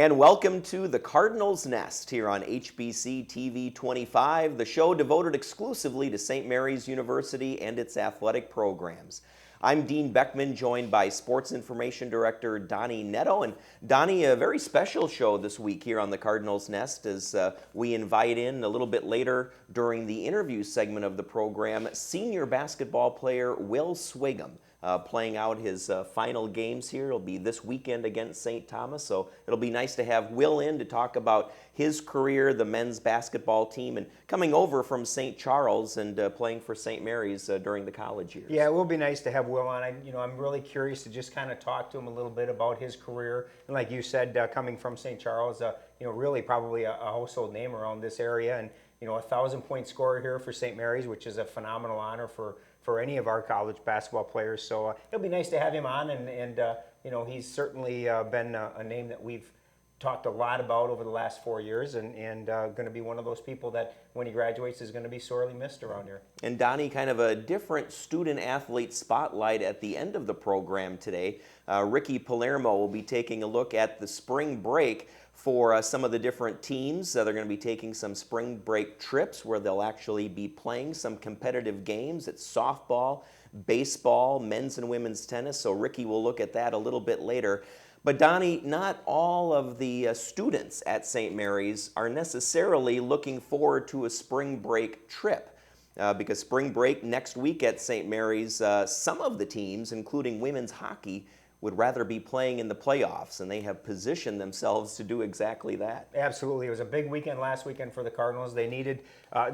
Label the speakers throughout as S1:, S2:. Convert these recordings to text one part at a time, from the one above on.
S1: And welcome to the Cardinals Nest here on HBC TV 25, the show devoted exclusively to St. Mary's University and its athletic programs. I'm Dean Beckman, joined by Sports Information Director Donnie Netto. And Donnie, a very special show this week here on the Cardinals Nest as we invite in a little bit later during the interview segment of the program, senior basketball player Will Swiggum. Playing out his final games here. It'll be this weekend against St. Thomas, so it'll be nice to have Will in to talk about his career, the men's basketball team, and coming over from St. Charles and playing for St. Mary's during the college years.
S2: Yeah, it will be nice to have Will on. I'm really curious to just kind of talk to him a little bit about his career. And like you said, coming from St. Charles, really probably a household name around this area, and a 1,000-point scorer here for St. Mary's, which is a phenomenal honor for any of our college basketball players. So it'll be nice to have him on, and he's certainly been a name that we've talked a lot about over the last 4 years, and going to be one of those people that when he graduates is going to be sorely missed around here.
S1: And Donnie, kind of a different student-athlete spotlight at the end of the program today. Ricky Palermo will be taking a look at the spring break for some of the different teams. They're going to be taking some spring break trips where they'll actually be playing some competitive games. It's softball, baseball, men's and women's tennis. So Ricky will look at that a little bit later. But Donnie, not all of the students at St. Mary's are necessarily looking forward to a spring break trip. Because spring break next week at St. Mary's, some of the teams, including women's hockey, would rather be playing in the playoffs, and they have positioned themselves to do exactly that.
S2: Absolutely. It was a big weekend last weekend for the Cardinals. They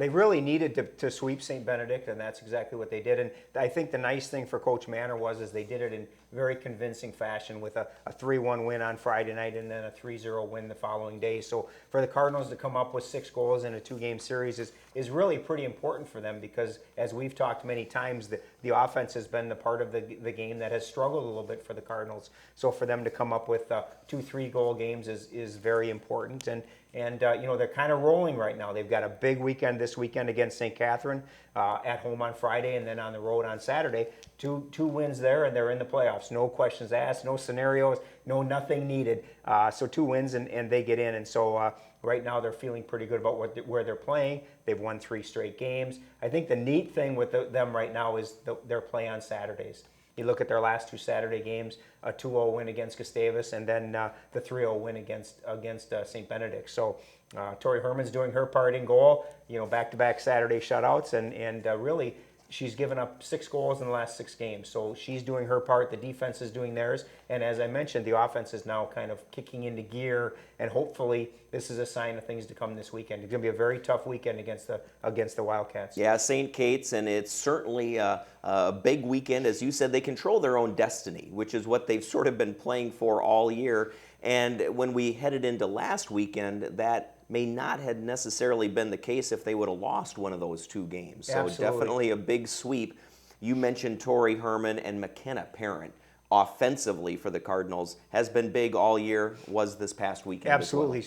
S2: really needed to sweep St. Benedict, and that's exactly what they did. And I think the nice thing for Coach Manor is they did it in very convincing fashion with a 3-1 win on Friday night and then a 3-0 win the following day. So for the Cardinals to come up with 6 goals in a 2-game series is really pretty important for them, because as we've talked many times, the offense has been the part of the game that has struggled a little bit for the Cardinals. So for them to come up with 2-3 goal games is very important. And they're kind of rolling right now. They've got a big weekend this weekend against St. Catherine at home on Friday, and then on the road on Saturday. Two wins there, and they're in the playoffs. No questions asked, no scenarios, nothing needed. So 2 wins, and they get in. And so right now they're feeling pretty good about where they're playing. They've won 3 straight games. I think the neat thing with them right now is their play on Saturdays. You look at their last 2 Saturday games, a 2-0 win against Gustavus, and then the 3-0 win against St. Benedict. So Tori Herman's doing her part in goal, back-to-back Saturday shutouts, and really she's given up 6 goals in the last 6 games. So she's doing her part, the defense is doing theirs, and as I mentioned, the offense is now kind of kicking into gear, and hopefully this is a sign of things to come this weekend. It's going to be a very tough weekend against the Wildcats.
S1: Yeah, St. Kate's, and it's certainly a big weekend. As you said, they control their own destiny, which is what they've sort of been playing for all year. And when we headed into last weekend, that may not have necessarily been the case if they would have lost one of those 2 games. So
S2: Absolutely.
S1: Definitely a big sweep. You mentioned Tori Herman and McKenna Parent. Offensively for the Cardinals has been big all year, was this past weekend.
S2: Absolutely.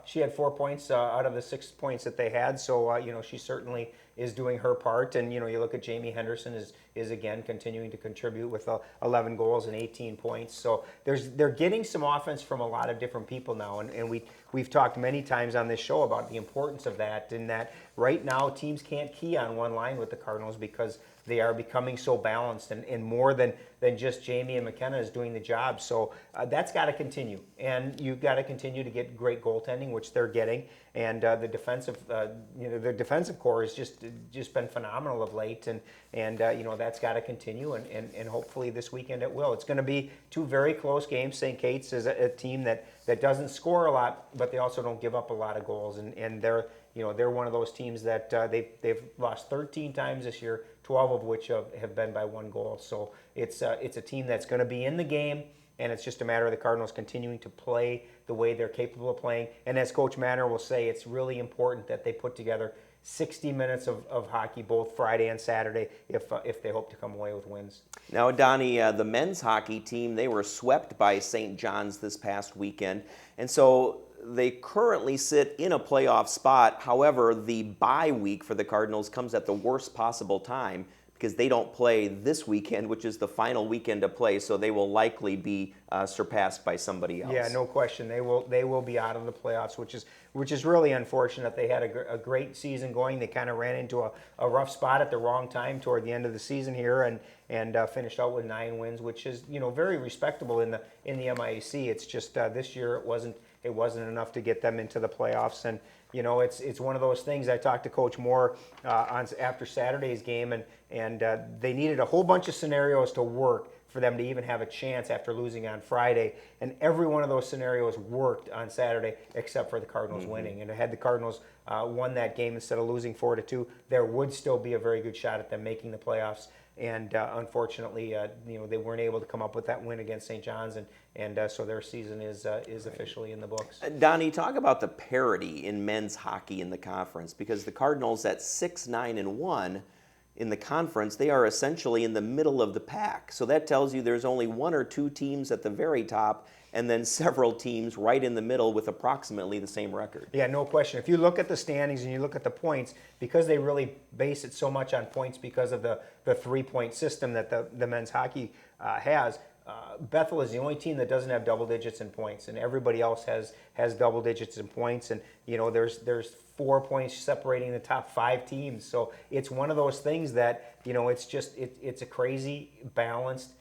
S2: She had 4 points out of the 6 points that they had, so she certainly is doing her part. And you look at Jamie Henderson is again continuing to contribute with 11 goals and 18 points. So they're getting some offense from a lot of different people now, and we've talked many times on this show about the importance of that, in that right now teams can't key on one line with the Cardinals because they are becoming so balanced, and more than just Jamie and McKenna is doing the job. So that's got to continue, and you've got to continue to get great goaltending, which they're getting, and the defensive core has just been phenomenal of late, and that's got to continue, and hopefully this weekend it will. It's going to be 2 very close games. St. Kate's is a team that doesn't score a lot, but they also don't give up a lot of goals, and they're one of those teams that they've lost 13 times this year, 12 of which have been by 1 goal. So it's a team that's going to be in the game, and it's just a matter of the Cardinals continuing to play the way they're capable of playing. And as Coach Manor will say, it's really important that they put together 60 minutes of hockey both Friday and Saturday if they hope to come away with wins.
S1: Now, Donnie, the men's hockey team, they were swept by St. John's this past weekend, and so they currently sit in a playoff spot. However, the bye week for the Cardinals comes at the worst possible time because they don't play this weekend, which is the final weekend to play, so they will likely be surpassed by somebody else.
S2: Yeah, no question. They will be out of the playoffs, which is really unfortunate. They had a great season going. They kind of ran into a rough spot at the wrong time toward the end of the season here, and finished out with 9 wins, which is very respectable in the MIAC. It's just this year it wasn't enough to get them into the playoffs, and it's one of those things. I talked to Coach Moore after Saturday's game, and they needed a whole bunch of scenarios to work for them to even have a chance after losing on Friday. And every one of those scenarios worked on Saturday except for the Cardinals winning. And had the Cardinals won that game instead of losing 4-2, there would still be a very good shot at them making the playoffs. And unfortunately, they weren't able to come up with that win against St. John's, and so their season is officially in the books.
S1: Donnie, talk about the parity in men's hockey in the conference, because the Cardinals at 6-9-1 in the conference, they are essentially in the middle of the pack. So that tells you there's only 1 or 2 teams at the very top, and then several teams right in the middle with approximately the same record.
S2: Yeah, no question. If you look at the standings and you look at the points, because they really base it so much on points because of the 3-point system that the men's hockey has, Bethel is the only team that doesn't have double digits in points, and everybody else has double digits in points. And there's 4 points separating the top 5 teams. So it's one of those things that it's a crazy balanced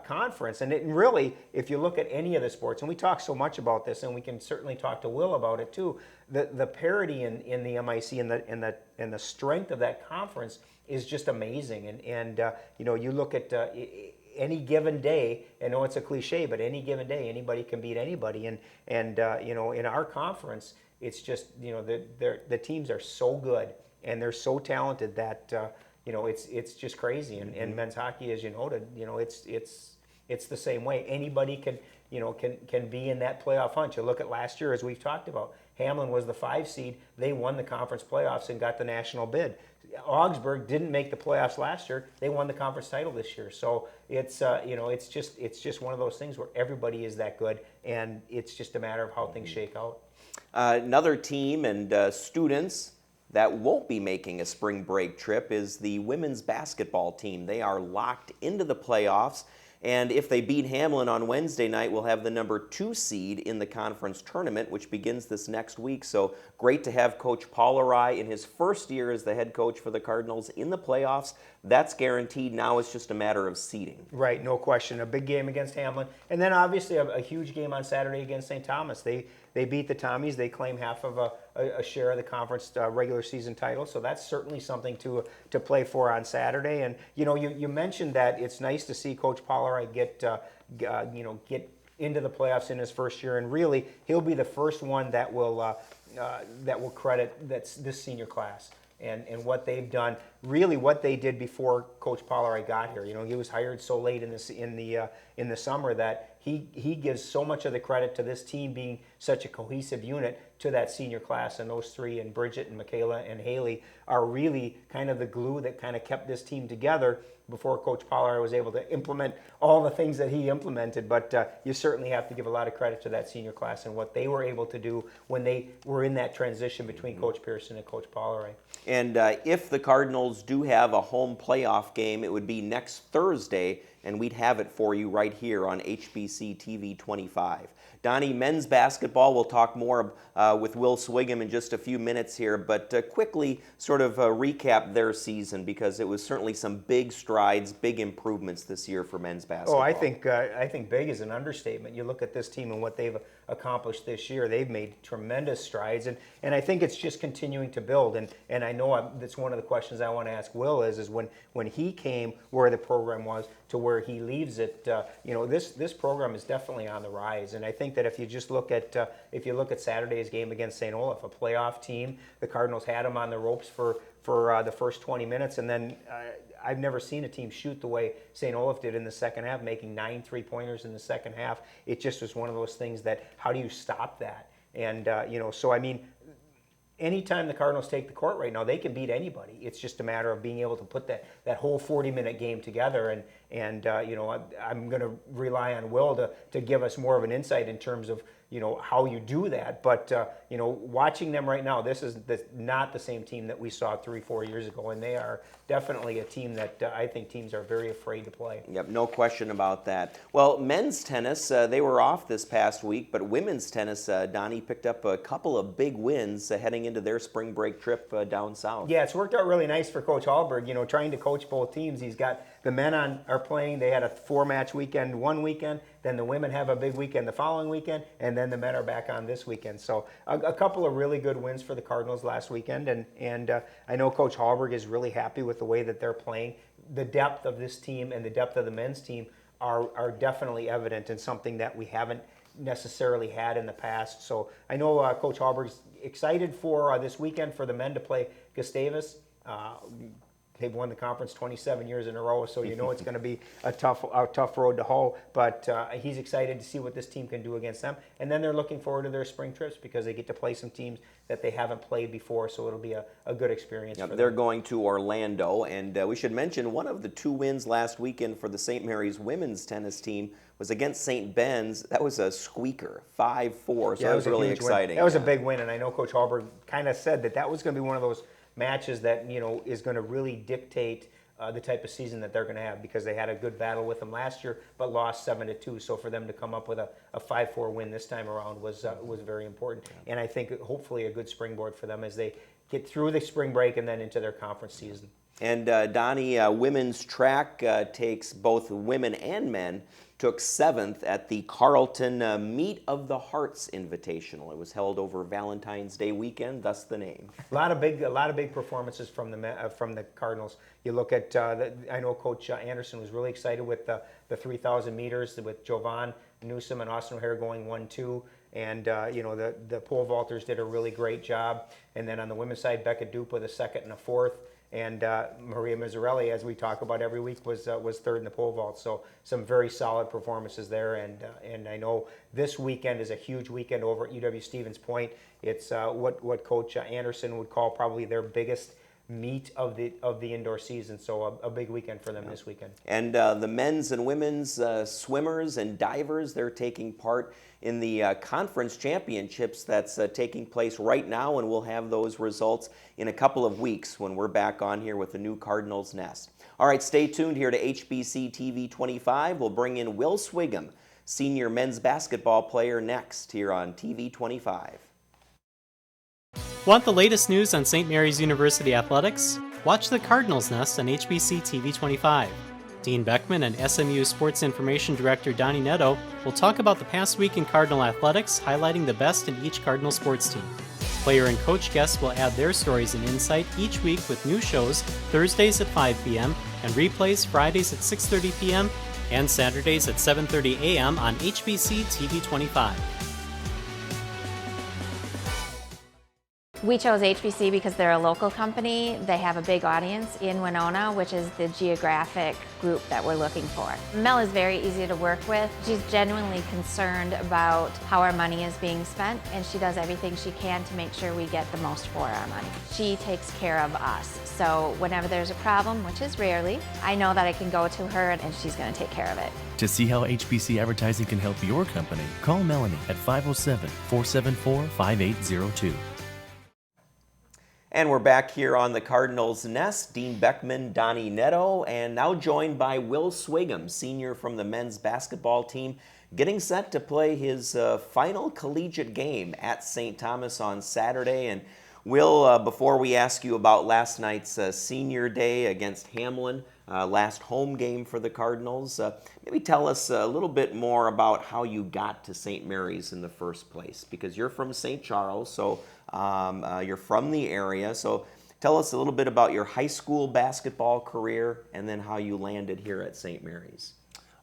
S2: conference. And really, if you look at any of the sports, and we talk so much about this, and we can certainly talk to Will about it too, the parity in the MIC and the strength of that conference is just amazing. And you look at any given day, I know it's a cliche, but any given day, anybody can beat anybody. And in our conference, it's just the teams are so good and they're so talented that it's just crazy. And men's hockey, as you noted, it's the same way. Anybody can be in that playoff hunt. You look at last year, as we've talked about. Hamlin was the 5 seed. They won the conference playoffs and got the national bid. Augsburg didn't make the playoffs last year. They won the conference title this year. So it's just one of those things where everybody is that good, and it's just a matter of how things shake out.
S1: Another team and students that won't be making a spring break trip is the women's basketball team. They are locked into the playoffs, and if they beat Hamlin on Wednesday night, we'll have the number 2 seed in the conference tournament, which begins this next week. So great to have Coach Paul in his first year as the head coach for the Cardinals in the playoffs. That's guaranteed. Now it's just a matter of seeding.
S2: Right, no question. A big game against Hamlin. And then obviously a huge game on Saturday against St. Thomas. They beat the Tommies. They claim half of a share of the conference regular season title. So that's certainly something to play for on Saturday. And you mentioned that it's nice to see Coach Paul get into the playoffs in his first year. And really, he'll be the first one that will credit this senior class. And what they've done, really what they did before Coach Pollari got here. He was hired so late in the summer that he gives so much of the credit to this team being such a cohesive unit to that senior class. And those 3, and Bridget and Michaela and Haley, are really kind of the glue that kind of kept this team together before Coach Pollari was able to implement all the things that he implemented. But you certainly have to give a lot of credit to that senior class and what they were able to do when they were in that transition between Coach Pearson and Coach Pollari.
S1: And if the Cardinals do have a home playoff game, it would be next Thursday, and we'd have it for you right here on HBC TV 25. Donnie, men's basketball, we'll talk more with Will Swiggum in just a few minutes here, but quickly sort of recap their season, because it was certainly some big strides, big improvements this year for men's basketball.
S2: Oh, I think big is an understatement. You look at this team and what they've accomplished this year. They've made tremendous strides, and I think it's just continuing to build. And I know that's one of the questions I want to ask Will is when he came where the program was to where he leaves it. This program is definitely on the rise, and I think that if you just look at Saturday's game against St. Olaf, a playoff team, the Cardinals had them on the ropes for the first 20 minutes, and then I've never seen a team shoot the way St. Olaf did in the second half, making 9 3-pointers in the second half. It just was one of those things that, how do you stop that? And so I mean, anytime the Cardinals take the court right now, they can beat anybody. It's just a matter of being able to put that whole 40-minute game together. And I'm going to rely on Will to give us more of an insight in terms of how you do that. But watching them right now, this is not the same team that we saw 3-4 years ago, and they are definitely a team that I think teams are very afraid to play.
S1: Yep, no question about that. Well, men's tennis, they were off this past week, but women's tennis, Donnie picked up a couple of big wins heading into their spring break trip down south.
S2: Yeah, it's worked out really nice for Coach Hallberg, trying to coach both teams. He's got the men are playing. They had a 4-match weekend one weekend, then the women have a big weekend the following weekend, and then the men are back on this weekend. So a couple of really good wins for the Cardinals last weekend, and I know Coach Hallberg is really happy with the way that they're playing. The depth of this team and the depth of the men's team are definitely evident, and something that we haven't necessarily had in the past. So I know Coach Hallberg's excited for this weekend for the men to play Gustavus. They've won the conference 27 years in a row, so it's going to be a tough road to hoe. But he's excited to see what this team can do against them. And then they're looking forward to their spring trips because they get to play some teams that they haven't played before, so it'll be a good experience for them.
S1: They're going to Orlando, and we should mention one of the 2 wins last weekend for the St. Mary's women's tennis team was against St. Ben's. That was a squeaker, 5-4, so that was really exciting.
S2: That was a big win, and I know Coach Hallberg kind of said that was going to be one of those matches that is going to really dictate the type of season that they're going to have, because they had a good battle with them last year but lost 7-2. So for them to come up with a 5-4 win this time around was very important, and I think hopefully a good springboard for them as they get through the spring break and then into their conference season.
S1: And Donnie, women's track takes both women and men took 7th at the Carlton Meet of the Hearts Invitational. It was held over Valentine's Day weekend, thus the name.
S2: A lot of big performances from the Cardinals. You look at I know Coach Anderson was really excited with the 3,000 meters with Jovan Newsom and Austin O'Hare going 1-2. And the pole vaulters did a really great job. And then on the women's side, Becca Dupe with a 2nd and a 4th. And Maria Mizzarelli, as we talk about every week, was 3rd in the pole vault. So some very solid performances there. And I know this weekend is a huge weekend over at UW Stevens Point. It's what Coach Anderson would call probably their biggest meet of the indoor season. So a big weekend for them this weekend.
S1: And the men's and women's swimmers and divers, they're taking part in the conference championships that's taking place right now, and we'll have those results in a couple of weeks when we're back on here with the new Cardinals Nest. All right, stay tuned here to HBC TV 25. We'll bring in Will Swiggum, senior men's basketball player, next here on TV 25.
S3: Want the latest news on St. Mary's University athletics? Watch the Cardinals Nest on HBC TV 25. Dean Beckman and SMU Sports Information Director Donnie Netto will talk about the past week in Cardinal athletics, highlighting the best in each Cardinal sports team. Player and coach guests will add their stories and insight each week with new shows Thursdays at 5 p.m. and replays Fridays at 6:30 p.m. and Saturdays at 7:30 a.m. on HBC TV 25.
S4: We chose HBC because they're a local company. They have a big audience in Winona, which is the geographic group that we're looking for. Mel is very easy to work with. She's genuinely concerned about how our money is being spent, and she does everything she can to make sure we get the most for our money. She takes care of us. So whenever there's a problem, which is rarely, I know that I can go to her and she's going to take care of it.
S5: To see how HBC advertising can help your company, call Melanie at 507-474-5802.
S1: And we're back here on the Cardinals Nest. Dean Beckman, Donnie Netto, and now joined by Will Swiggum, senior from the men's basketball team, getting set to play his final collegiate game at St. Thomas on Saturday. And Will, before we ask you about last night's senior day against Hamlin, last home game for the Cardinals, maybe tell us a little bit more about how you got to St. Mary's in the first place, because you're from St. Charles, so you're from the area. So tell us a little bit about your high school basketball career and then how you landed here at St. Mary's.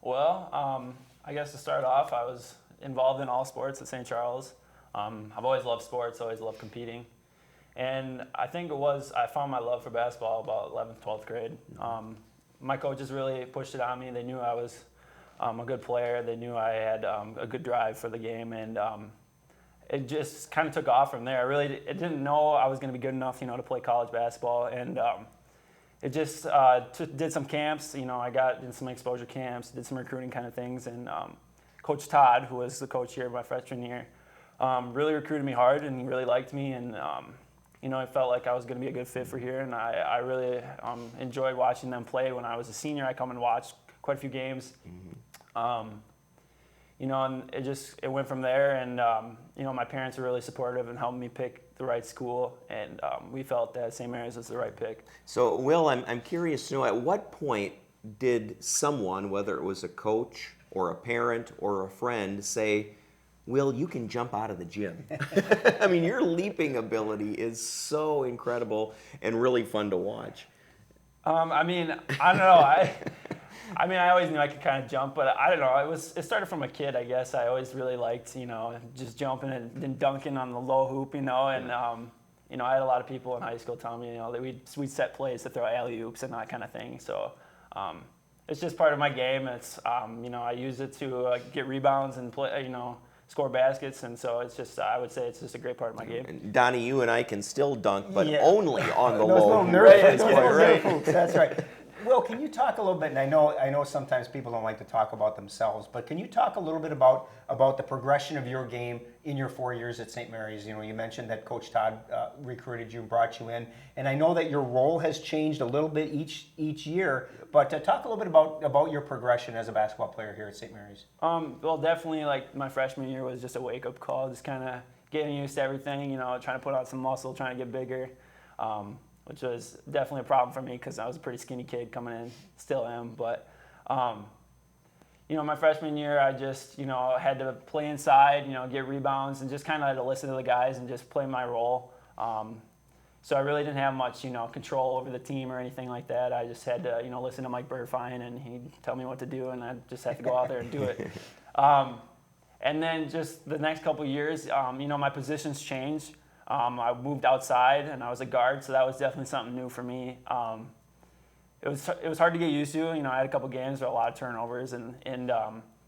S6: Well, I guess to start off, I was involved in all sports at St. Charles. I've always loved sports, always loved competing. And I think I found my love for basketball about 11th, 12th grade. My coaches really pushed it on me. They knew I was a good player. They knew I had a good drive for the game, and it just kind of took off from there. I didn't know I was going to be good enough, to play college basketball, and it just did some camps. I got in some exposure camps, did some recruiting kind of things, and Coach Todd, who was the coach here my freshman year, really recruited me hard and he really liked me, and I felt like I was going to be a good fit for here, and I really enjoyed watching them play. When I was a senior, I come and watched quite a few games. And it went from there, and my parents were really supportive and helped me pick the right school, and we felt that St. Mary's was the right pick.
S1: So, Will, I'm curious to know, at what point did someone, whether it was a coach or a parent or a friend, say, Will, you can jump out of the gym? I mean, your leaping ability is so incredible and really fun to watch.
S6: I don't know. I always knew I could kind of jump, but I don't know. It started from a kid, I guess. I always really liked, just jumping and then dunking on the low hoop, and I had a lot of people in high school telling me, that we'd set plays to throw alley-oops and that kind of thing. So it's just part of my game. It's, I use it to get rebounds and play, score baskets, and so it's just, I would say it's just a great part of my game.
S1: And Donnie, you and I can still dunk, but only on the
S2: Those
S1: low
S2: little
S1: hoop.
S2: nerf hoops, that's right. Will, can you talk a little bit, and I know sometimes people don't like to talk about themselves, but can you talk a little bit about the progression of your game in your 4 years at St. Mary's? You mentioned that Coach Todd recruited you and brought you in, and I know that your role has changed a little bit each year, but talk a little bit about your progression as a basketball player here at St. Mary's.
S6: Well, definitely, like, my freshman year was just a wake-up call, just kind of getting used to everything, trying to put on some muscle, trying to get bigger. Which was definitely a problem for me because I was a pretty skinny kid coming in, still am. But, my freshman year, I just, had to play inside, get rebounds, and just kind of had to listen to the guys and just play my role. So I really didn't have much, control over the team or anything like that. I just had to, listen to Mike Burfine, and he'd tell me what to do, and I just had to go out there and do it. And then just the next couple of years, my positions changed. I moved outside, and I was a guard, so that was definitely something new for me. It was hard to get used to. I had a couple games with a lot of turnovers, and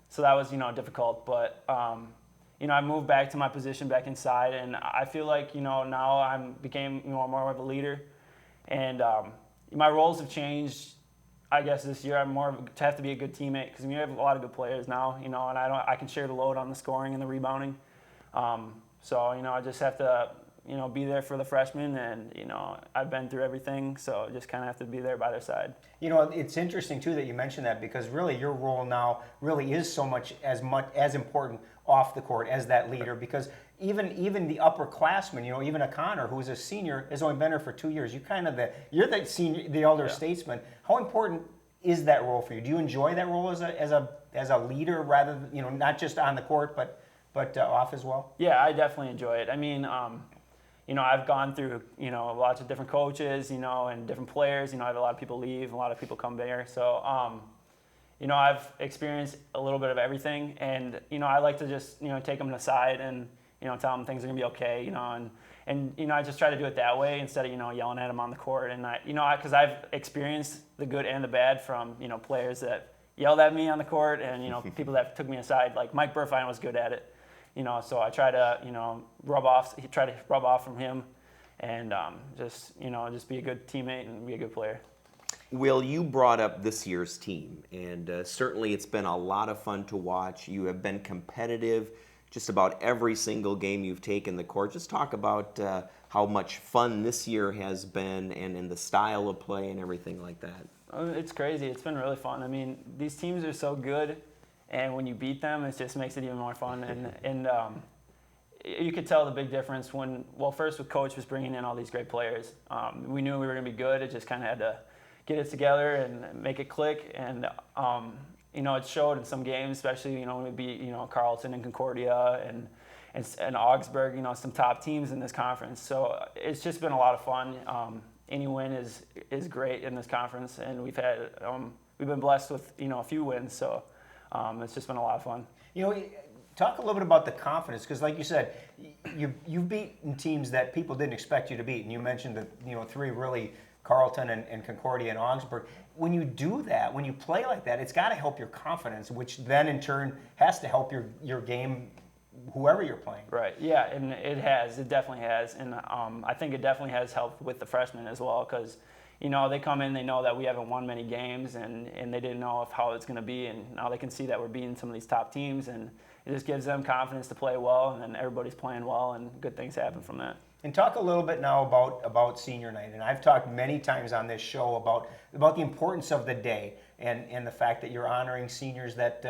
S6: so that was difficult. But I moved back to my position back inside, and I feel like now I became more of a leader, and my roles have changed. I guess this year I'm more to have to be a good teammate because we have a lot of good players now, and I can share the load on the scoring and the rebounding. So I just have to be there for the freshmen, and I've been through everything, so just kind of have to be there by their side.
S2: It's interesting too that you mentioned that, because really your role now really is so much as important off the court as that leader, because even the upperclassmen, even a Connor who's a senior has only been there for 2 years. You're the senior, the elder statesman. How important is that role for you? Do you enjoy that role as a leader, rather than, not just on the court but off as well?
S6: Yeah, I definitely enjoy it. I've gone through, lots of different coaches, and different players. I have a lot of people leave, a lot of people come there. So, I've experienced a little bit of everything, and, I like to just, take them aside and, tell them things are gonna be okay, and I just try to do it that way instead of, yelling at them on the court. And because I've experienced the good and the bad from, players that yelled at me on the court, and, people that took me aside. Like Mike Burfine was good at it. So I try to, rub off from him, and just be a good teammate and be a good player.
S1: Will, you brought up this year's team, and certainly it's been a lot of fun to watch. You have been competitive just about every single game you've taken the court. Just talk about how much fun this year has been, and the style of play and everything like that.
S6: It's crazy. It's been really fun. These teams are so good. And when you beat them, it just makes it even more fun. And you could tell the big difference first with Coach was bringing in all these great players. We knew we were going to be good. It just kind of had to get it together and make it click. And, it showed in some games, especially, when we beat, Carleton and Concordia and Augsburg, some top teams in this conference. So it's just been a lot of fun. Any win is great in this conference. And we've been blessed with, a few wins. So. It's just been a lot of fun.
S2: Talk a little bit about the confidence, because like you said, you've beaten teams that people didn't expect you to beat, and you mentioned the 3 really, Carleton and Concordia and Augsburg. When you do that, when you play like that, it's got to help your confidence, which then in turn has to help your game, whoever you're playing.
S6: Right. Yeah, and it definitely has, and I think it definitely has helped with the freshmen as well, because they come in, they know that we haven't won many games, and they didn't know how it's going to be, and now they can see that we're beating some of these top teams, and it just gives them confidence to play well, and then everybody's playing well, and good things happen from that.
S2: And talk a little bit now about senior night. And I've talked many times on this show about the importance of the day and the fact that you're honoring seniors that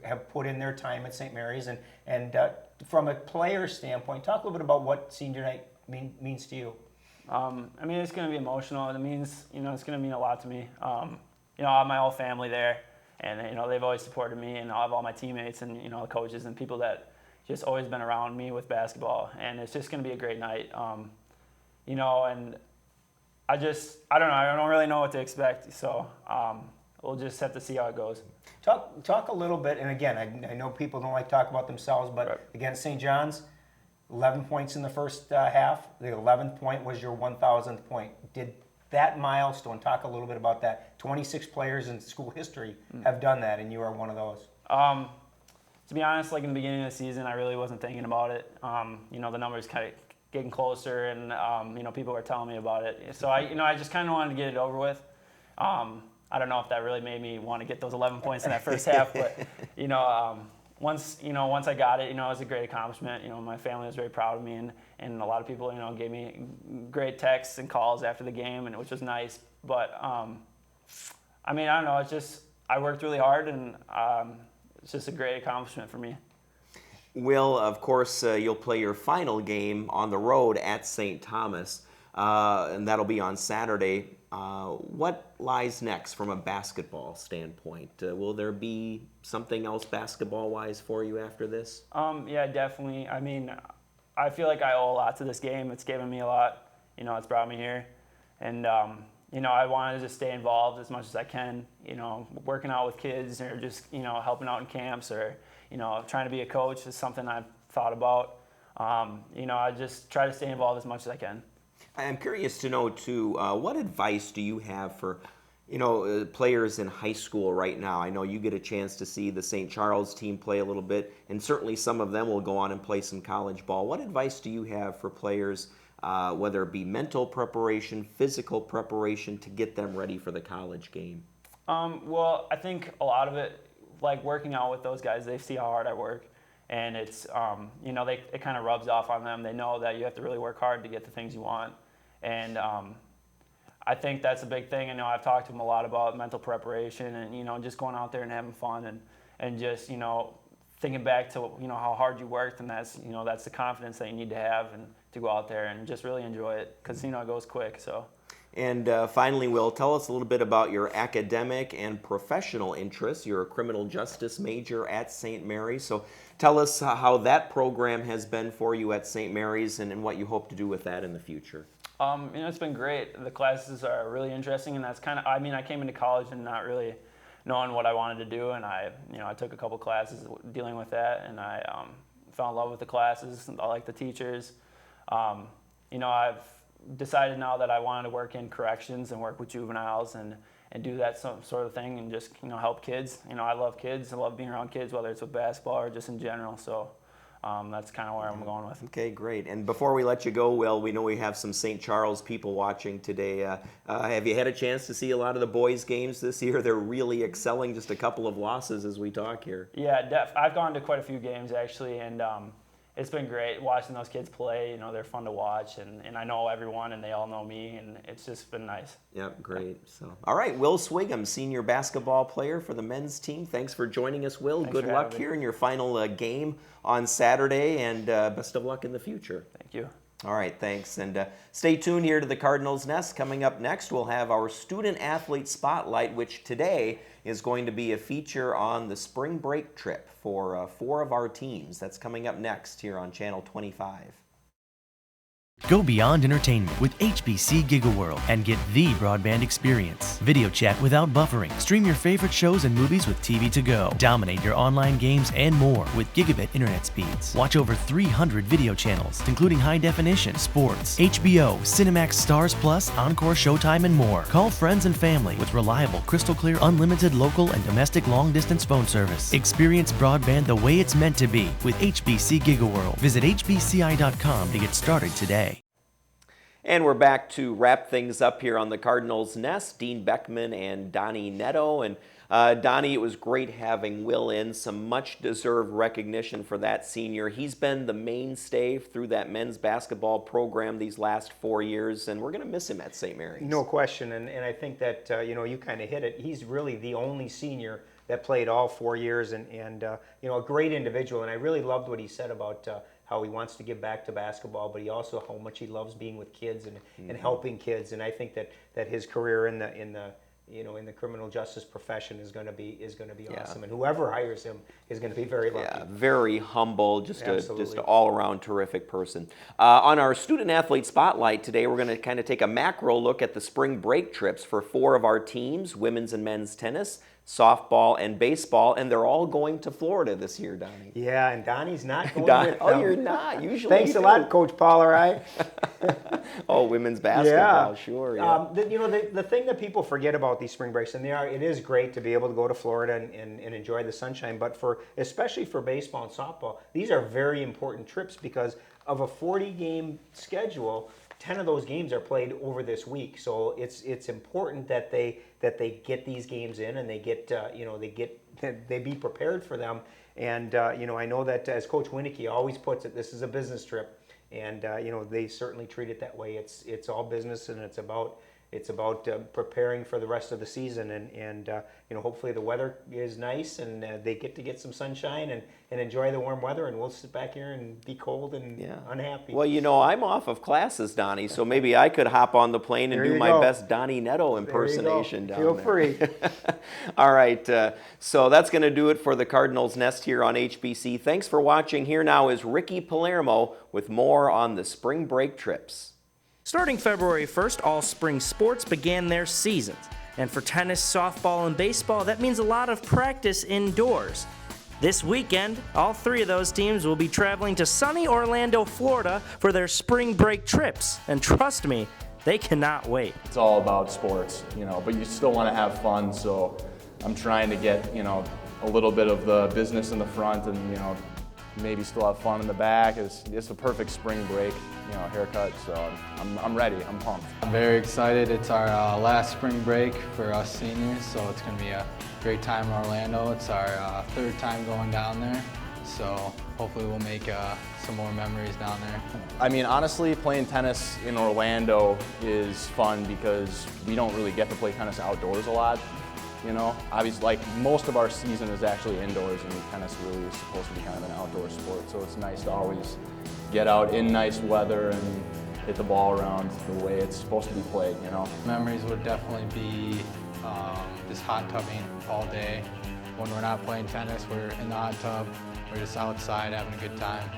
S2: have put in their time at St. Mary's. And from a player standpoint, talk a little bit about what senior night means to you.
S6: It's going to be emotional. It means, it's going to mean a lot to me. I have my whole family there, and they've always supported me, and I have all my teammates and the coaches and people that just always been around me with basketball, and it's just going to be a great night. And I don't know. I don't really know what to expect, so we'll just have to see how it goes.
S2: Talk a little bit, and again, I know people don't like to talk about themselves, but
S6: right.
S2: Against St. John's, 11 points in the first half. The 11th point was your 1,000th point. Did that milestone, talk a little bit about that. 26 players in school history have done that, and you are one of those.
S6: To be honest, like in the beginning of the season, I really wasn't thinking about it. The numbers kind of getting closer, and people were telling me about it. So I just kind of wanted to get it over with. I don't know if that really made me want to get those 11 points in that first half, but once I got it, it was a great accomplishment. My family was very proud of me, and a lot of people gave me great texts and calls after the game, and which was nice. But I don't know. It's just I worked really hard, and it's just a great accomplishment for me.
S1: Will, of course, you'll play your final game on the road at St. Thomas, and that'll be on Saturday. What lies next from a basketball standpoint? Will there be something else basketball-wise for you after this?
S6: Yeah, definitely. I feel like I owe a lot to this game. It's given me a lot. It's brought me here. And I wanted to just stay involved as much as I can, working out with kids or just, helping out in camps or, trying to be a coach is something I've thought about. I just try to stay involved as much as I can.
S1: I'm curious to know, too, what advice do you have for, players in high school right now? I know you get a chance to see the St. Charles team play a little bit, and certainly some of them will go on and play some college ball. What advice do you have for players, whether it be mental preparation, physical preparation, to get them ready for the college game?
S6: Well, I think a lot of it, like working out with those guys, they see how hard I work. And it's, it kind of rubs off on them. They know that you have to really work hard to get the things you want. And I think that's a big thing. I've talked to them a lot about mental preparation and, just going out there and having fun and just, thinking back to, how hard you worked. And that's, that's the confidence that you need to have and to go out there and just really enjoy it because, it goes quick. So.
S1: And finally, Will, tell us a little bit about your academic and professional interests. You're a criminal justice major at St. Mary's. So tell us how that program has been for you at St. Mary's and what you hope to do with that in the future.
S6: It's been great. The classes are really interesting, and that's kind of, I came into college and not really knowing what I wanted to do, and I took a couple classes dealing with that, and I fell in love with the classes. I like the teachers. I've decided now that I wanted to work in corrections and work with juveniles and do that sort of thing and just help kids. I love kids. I love being around kids, whether it's with basketball or just in general. So that's kind of where I'm going with.
S1: Okay, great. And before we let you go, Will, we know we have some St. Charles people watching today. Have you had a chance to see a lot of the boys' games this year? They're really excelling. Just a couple of losses as we talk here.
S6: Yeah, I've gone to quite a few games actually, and it's been great watching those kids play. They're fun to watch, and I know everyone, and they all know me, and it's just been nice.
S1: Yep, great. So, all right, Will Swiggum, senior basketball player for the men's team. Thanks for joining us, Will.
S6: Thanks
S1: Good luck here in your final game on Saturday, and best of luck in the future.
S6: Thank you.
S1: All right, thanks. And stay tuned here to the Cardinals Nest. Coming up next, we'll have our Student Athlete Spotlight, which today is going to be a feature on the spring break trip for 4 of our teams. That's coming up next here on Channel 25.
S5: Go beyond entertainment with HBC GigaWorld and get the broadband experience. Video chat without buffering. Stream your favorite shows and movies with TV to go. Dominate your online games and more with gigabit internet speeds. Watch over 300 video channels, including high definition, sports, HBO, Cinemax Stars Plus, Encore Showtime, and more. Call friends and family with reliable, crystal clear, unlimited local and domestic long distance phone service. Experience broadband the way it's meant to be with HBC GigaWorld. Visit hbci.com to get started today.
S1: And we're back to wrap things up here on the Cardinals Nest. Dean Beckman and Donnie Netto. And Donnie, it was great having Will in. Some much-deserved recognition for that senior. He's been the mainstay through that men's basketball program these last 4 years, and we're going to miss him at St. Mary's.
S2: No question, and I think that, you kind of hit it. He's really the only senior that played all 4 years, and a great individual. And I really loved what he said about how he wants to give back to basketball, but he also how much he loves being with kids and helping kids. And I think that his career in the criminal justice profession is going to be awesome. And whoever hires him is going to be very lucky.
S1: Yeah, very humble, just an all-around terrific person. On our student athlete spotlight today, we're going to kind of take a macro look at the spring break trips for 4 of our teams: women's and men's tennis, softball, and baseball, and they're all going to Florida this year, Donnie.
S2: Yeah, and Donnie's not going with them.
S1: Oh, you're not. Usually
S2: Thanks a lot, Coach Paul, all right?
S1: Oh, women's basketball, sure. Yeah.
S2: The thing that people forget about these spring breaks, and it is great to be able to go to Florida and enjoy the sunshine, but especially for baseball and softball, these are very important trips because of a 40-game schedule. 10 of those games are played over this week, so it's important that they get these games in and they be prepared for them. And I know that as Coach Winicky always puts it, this is a business trip, and they certainly treat it that way. It's all business, and it's about preparing for the rest of the season, and hopefully the weather is nice and they get some sunshine and enjoy the warm weather, and we'll sit back here and be cold and unhappy.
S1: Well, I'm off of classes, Donnie, so maybe I could hop on the plane and do my best Donnie Netto impersonation down there.
S2: Feel free.
S1: All right, so that's going to do it for the Cardinals Nest here on HBC. Thanks for watching. Here now is Ricky Palermo with more on the spring break trips.
S7: Starting February 1st, all spring sports began their seasons. And for tennis, softball, and baseball, that means a lot of practice indoors. This weekend, all 3 of those teams will be traveling to sunny Orlando, Florida for their spring break trips. And trust me, they cannot wait.
S8: It's all about sports, but you still want to have fun, so I'm trying to get, a little bit of the business in the front and, maybe still have fun in the back. It's a perfect spring break, haircut, so I'm ready, I'm pumped.
S9: I'm very excited. It's our last spring break for us seniors, so it's going to be a great time in Orlando. It's our 3rd time going down there, so hopefully we'll make some more memories down there.
S8: I mean, honestly, playing tennis in Orlando is fun because we don't really get to play tennis outdoors a lot. Obviously, like most of our season is actually indoors, and tennis really is supposed to be kind of an outdoor sport. So it's nice to always get out in nice weather and hit the ball around the way it's supposed to be played.
S9: Memories would definitely be just hot tubbing all day. When we're not playing tennis, we're in the hot tub. We're just outside having a good time.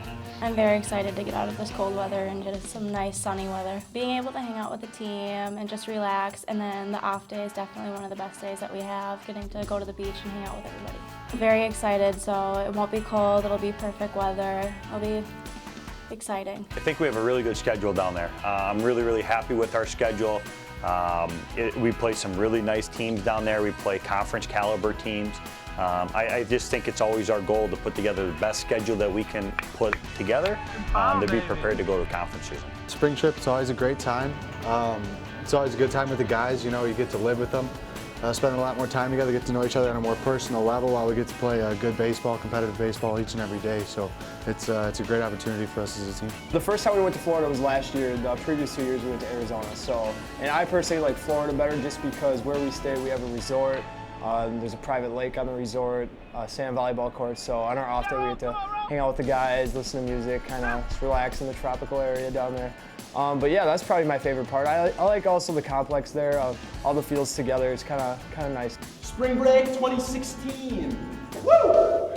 S10: I'm very excited to get out of this cold weather and get some nice sunny weather. Being able to hang out with the team and just relax, and then the off day is definitely one of the best days that we have, getting to go to the beach and hang out with everybody. Very excited, so it won't be cold, it'll be perfect weather. It'll be exciting.
S11: I think we have a really good schedule down there. I'm really, really happy with our schedule. We play some really nice teams down there. We play conference caliber teams. I just think it's always our goal to put together the best schedule that we can put together to be prepared to go to conference season.
S12: Spring trip is always a great time. It's always a good time with the guys. You get to live with them, spend a lot more time together, get to know each other on a more personal level while we get to play good baseball, competitive baseball each and every day. So it's a great opportunity for us as a team.
S13: The first time we went to Florida was last year. The previous 2 years we went to Arizona. And I personally like Florida better just because where we stay, we have a resort. There's a private lake on the resort, sand volleyball courts, so on our off day we get to hang out with the guys, listen to music, kind of just relax in the tropical area down there. But yeah, that's probably my favorite part. I like also the complex there, all the fields together, it's kind of nice.
S14: Spring break 2016, woo!